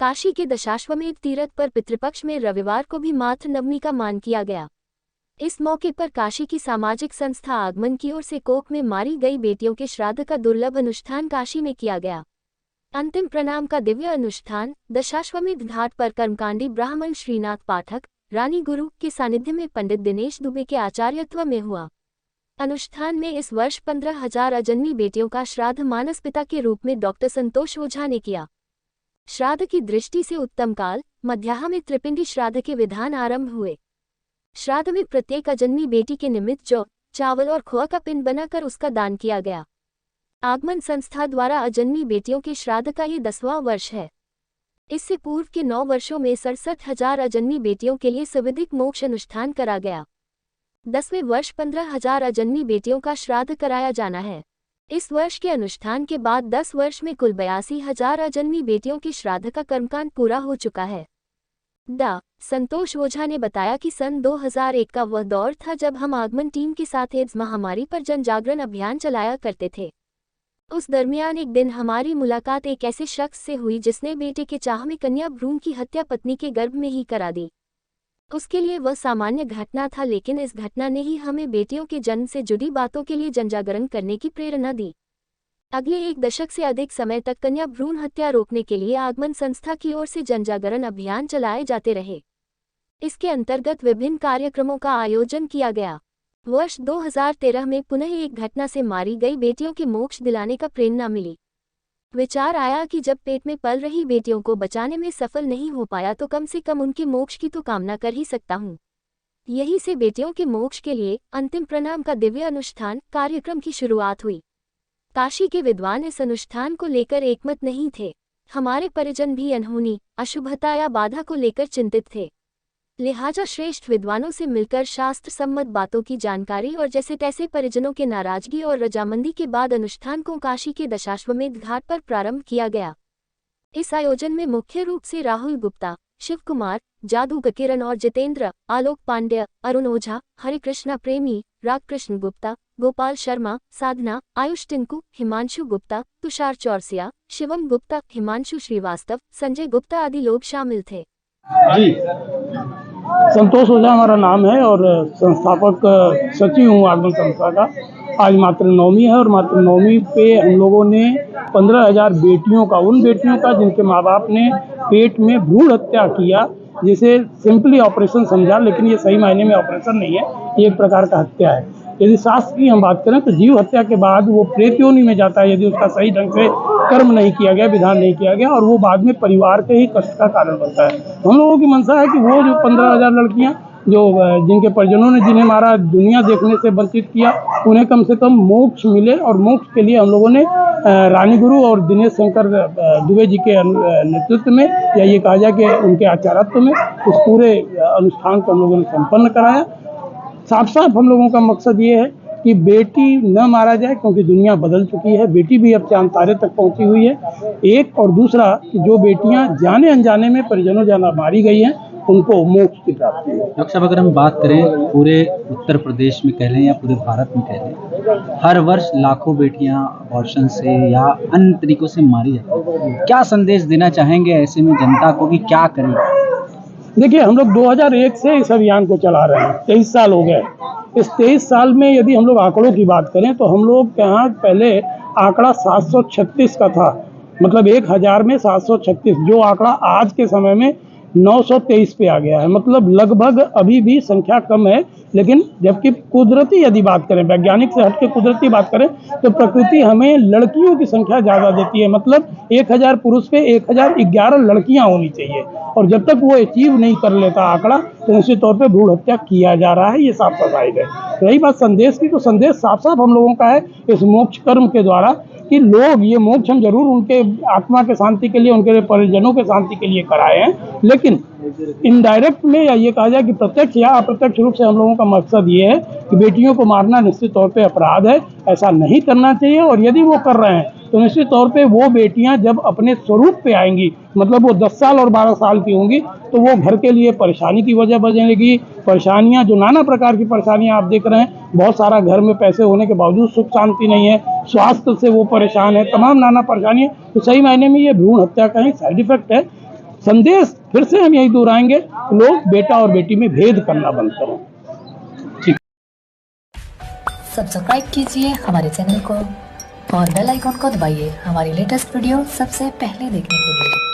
काशी के दशाश्वमेध तीर्थ पर पितृपक्ष में रविवार को भी मातृ नवमी का मान किया गया। इस मौके पर काशी की सामाजिक संस्था आगमन की ओर से कोख में मारी गई बेटियों के श्राद्ध का दुर्लभ अनुष्ठान काशी में किया गया। अंतिम प्रणाम का दिव्य अनुष्ठान दशाश्वमेध घाट पर कर्मकांडी ब्राह्मण श्रीनाथ पाठक रानी गुरु के सानिध्य में पंडित दिनेश दुबे के आचार्यत्व में हुआ। अनुष्ठान में इस वर्ष 15,000 अजन्मी बेटियों का श्राद्ध मानस पिता के रूप में डॉक्टर संतोष ओझा ने किया। श्राद्ध की दृष्टि से उत्तम काल मध्याह्न में त्रिपिंडी श्राद्ध के विधान आरंभ हुए। श्राद्ध में प्रत्येक अजन्मी बेटी के निमित्त जौ, चावल और खोआ का पिंड बनाकर उसका दान किया गया। आगमन संस्था द्वारा अजन्मी बेटियों के श्राद्ध का ये 10वां वर्ष है। इससे पूर्व के 9 वर्षों में 67,000 अजन्मी बेटियों के लिए सविधिक मोक्ष अनुष्ठान करा गया। 10वें वर्ष 15,000 अजन्मी बेटियों का श्राद्ध कराया जाना है। इस वर्ष के अनुष्ठान के बाद 10 वर्ष में कुल 82,000 अजन्मी बेटियों के श्राद्ध का कर्मकांड पूरा हो चुका है। डॉ. संतोष ओझा ने बताया कि सन 2001 का वह दौर था जब हम आगमन टीम के साथ एड्स महामारी पर जन जागरण अभियान चलाया करते थे। उस दरमियान एक दिन हमारी मुलाकात एक ऐसे शख्स से हुई जिसने बेटे के चाह में कन्या भ्रूण की हत्या पत्नी के गर्भ में ही करा दी। उसके लिए वह सामान्य घटना था, लेकिन इस घटना ने ही हमें बेटियों के जन्म से जुड़ी बातों के लिए जनजागरण करने की प्रेरणा दी। अगले 1 दशक से अधिक समय तक कन्या भ्रूण हत्या रोकने के लिए आगमन संस्था की ओर से जनजागरण अभियान चलाए जाते रहे। इसके अंतर्गत विभिन्न कार्यक्रमों का आयोजन किया गया। वर्ष 2013 में पुनः एक घटना से मारी गई बेटियों के मोक्ष दिलाने का प्रेरणा मिली। विचार आया कि जब पेट में पल रही बेटियों को बचाने में सफल नहीं हो पाया तो कम से कम उनके मोक्ष की तो कामना कर ही सकता हूँ। यही से बेटियों के मोक्ष के लिए अंतिम प्रणाम का दिव्य अनुष्ठान कार्यक्रम की शुरुआत हुई। काशी के विद्वान इस अनुष्ठान को लेकर एकमत नहीं थे। हमारे परिजन भी अनहोनी, अशुभता या बाधा को लेकर चिंतित थे। लिहाजा श्रेष्ठ विद्वानों से मिलकर शास्त्र सम्मत बातों की जानकारी और जैसे तैसे परिजनों के नाराजगी और रजामंदी के बाद अनुष्ठान को काशी के दशाश्वमेध घाट पर प्रारंभ किया गया। इस आयोजन में मुख्य रूप से राहुल गुप्ता, शिव कुमार, जादू किरण और जितेंद्र, आलोक पांड्य, अरुण ओझा, हरिकृष्णा प्रेमी, रागकृष्ण गुप्ता, गोपाल शर्मा, साधना, आयुष टिंकू, हिमांशु गुप्ता, तुषार चौरसिया, शिवम गुप्ता, हिमांशु श्रीवास्तव, संजय गुप्ता आदि लोग शामिल थे। जी, संतोष ओझा हमारा नाम है और संस्थापक सचिव हूँ आगमन संस्था का। आज मातृ नवमी है और मातृ नवमी पे हम लोगों ने 15,000 बेटियों का, उन बेटियों का जिनके माँ बाप ने पेट में भ्रूण हत्या किया, जिसे सिंपली ऑपरेशन समझा, लेकिन ये सही मायने में ऑपरेशन नहीं है, ये एक प्रकार का हत्या है। यदि शास्त्र की हम बात करें तो जीव हत्या के बाद वो प्रेत योनि में जाता है यदि उसका सही ढंग से कर्म नहीं किया गया, विधान नहीं किया गया, और वो बाद में परिवार के ही कष्ट का कारण बनता है। हम लोगों की मंशा है कि वो जो 15,000 लड़कियां जो जिनके परिजनों ने जिन्हें मारा, दुनिया देखने से वंचित किया, उन्हें कम से कम मोक्ष मिले। और मोक्ष के लिए हम लोगों ने रानी गुरु और दिनेश शंकर दुबे जी के नेतृत्व में, या ये कहा जाए कि उनके आचार्यत्व में, उस पूरे अनुष्ठान को हम लोगों ने संपन्न कराया। साफ साफ हम लोगों का मकसद ये है कि बेटी न मारा जाए, क्योंकि दुनिया बदल चुकी है। बेटी भी अब चांद तारे तक पहुंची हुई है, एक। और दूसरा कि जो बेटियां जाने अनजाने में परिजनों जाना मारी गई हैं, उनको मोक्ष की प्राप्ति है। डॉक्टर साहब, अगर हम बात करें पूरे उत्तर प्रदेश में कह लें या पूरे भारत में कह लें, हर वर्ष लाखों बेटियां अबॉर्शन से या अन्य तरीकों से मारी जाती हैं। क्या संदेश देना चाहेंगे ऐसे में जनता को कि क्या करें? देखिए, हम लोग 2001 से इस अभियान को चला रहे हैं, 23 साल हो गए। इस 23 साल में यदि हम लोग आंकड़ों की बात करें तो हम लोग के यहाँ पहले आंकड़ा 736 का था, मतलब 1000 में 736, जो आंकड़ा आज के समय में 923 पे आ गया है। मतलब लगभग अभी भी संख्या कम है, लेकिन जबकि कुदरती यदि बात करें, वैज्ञानिक से हटके कुदरती बात करें तो प्रकृति हमें लड़कियों की संख्या ज़्यादा देती है। मतलब 1000 पुरुष पे 1011 लड़कियां होनी चाहिए, और जब तक वो अचीव नहीं कर लेता आंकड़ा, तो निश्चित तौर पे भ्रूण हत्या किया जा रहा है। ये साफ साफ जाहिर है। रही बात संदेश की, तो संदेश साफ साफ हम लोगों का है इस मोक्ष कर्म के द्वारा कि लोग ये मोक्ष हम जरूर उनके आत्मा के शांति के लिए, उनके परिजनों के शांति के लिए कराए हैं, लेकिन इनडायरेक्ट में, या ये कहा जाए कि प्रत्यक्ष या अप्रत्यक्ष रूप से हम लोगों का मकसद ये है कि बेटियों को मारना निश्चित तौर पे अपराध है, ऐसा नहीं करना चाहिए। और यदि वो कर रहे हैं तो निश्चित तौर पे वो बेटियां जब अपने स्वरूप पे आएंगी, मतलब वो 10 साल और 12 साल की होंगी, तो वो घर के लिए परेशानी की वजह बनेगी। परेशानियां, जो नाना प्रकार की परेशानियां आप देख रहे हैं, बहुत सारा घर में पैसे होने के बावजूद सुख शांति नहीं है, स्वास्थ्य से वो परेशान है, तमाम नाना परेशानियां। तो सही मायने में ये भ्रूण हत्या का ही साइड इफेक्ट है। संदेश फिर से हम यही दोहराएंगे, लोग बेटा और बेटी में भेद करना बंद करें। सब्सक्राइब कीजिए हमारे चैनल को और बेल आइकॉन को दबाइए हमारी लेटेस्ट वीडियो सबसे पहले देखने के लिए।